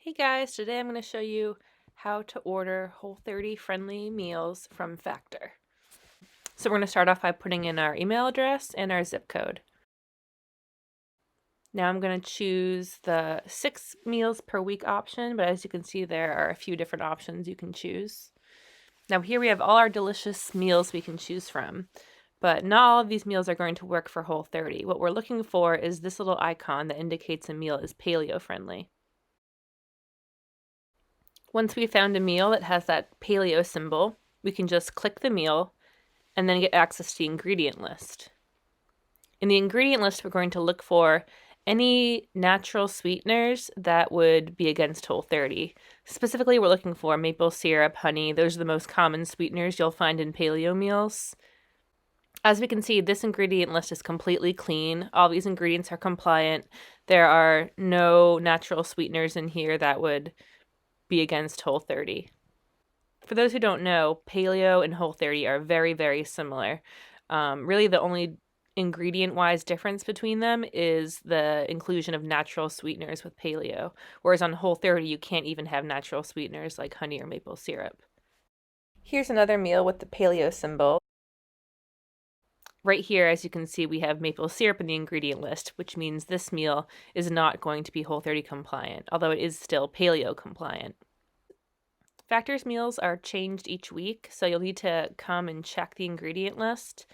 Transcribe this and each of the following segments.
Hey guys, today I'm going to show you how to order Whole30 friendly meals from Factor. So we're going to start off by putting in our email address and our zip code. Now I'm going to choose the 6 meals per week option, but as you can see there are a few different options you can choose. Now here we have all our delicious meals we can choose from, but not all of these meals are going to work for Whole30. What we're looking for is this little icon that indicates a meal is paleo friendly. Once we found a meal that has that paleo symbol, we can just click the meal and then get access to the ingredient list. In the ingredient list, we're going to look for any natural sweeteners that would be against Whole30. Specifically, we're looking for maple syrup, honey. Those are the most common sweeteners you'll find in paleo meals. As we can see, this ingredient list is completely clean. All these ingredients are compliant. There are no natural sweeteners in here that would be against Whole30. For those who don't know, paleo and Whole30 are very, very similar. Really, the only ingredient-wise difference between them is the inclusion of natural sweeteners with paleo, whereas on Whole30 you can't even have natural sweeteners like honey or maple syrup. Here's another meal with the paleo symbol. Right here, as you can see, we have maple syrup in the ingredient list, which means this meal is not going to be Whole30 compliant, although it is still paleo compliant. Factor's meals are changed each week, so you'll need to come and check the ingredient list.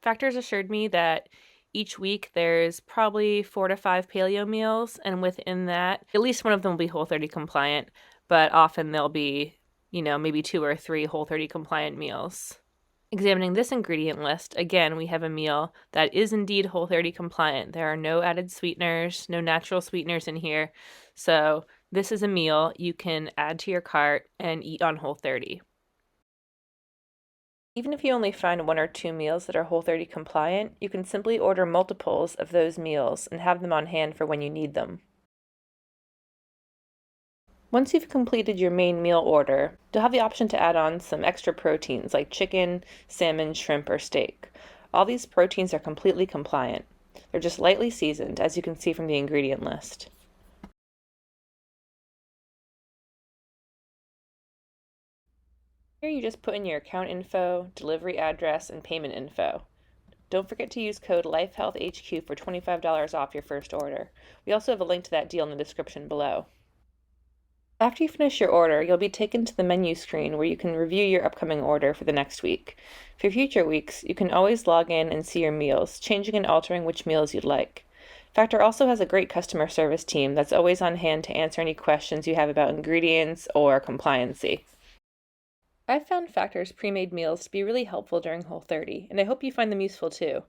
Factor's assured me that each week there's probably 4 to 5 paleo meals, and within that, at least one of them will be Whole30 compliant, but often there'll be, maybe 2 or 3 Whole30 compliant meals. Examining this ingredient list, again, we have a meal that is indeed Whole30 compliant. There are no added sweeteners, no natural sweeteners in here, so this is a meal you can add to your cart and eat on Whole30. Even if you only find 1 or 2 meals that are Whole30 compliant, you can simply order multiples of those meals and have them on hand for when you need them. Once you've completed your main meal order, you'll have the option to add on some extra proteins like chicken, salmon, shrimp, or steak. All these proteins are completely compliant. They're just lightly seasoned, as you can see from the ingredient list. Here you just put in your account info, delivery address, and payment info. Don't forget to use code LifeHealthHQ for $25 off your first order. We also have a link to that deal in the description below. After you finish your order, you'll be taken to the menu screen where you can review your upcoming order for the next week. For future weeks, you can always log in and see your meals, changing and altering which meals you'd like. Factor also has a great customer service team that's always on hand to answer any questions you have about ingredients or compliancy. I've found Factor's pre-made meals to be really helpful during Whole30, and I hope you find them useful too.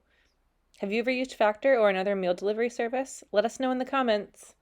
Have you ever used Factor or another meal delivery service? Let us know in the comments.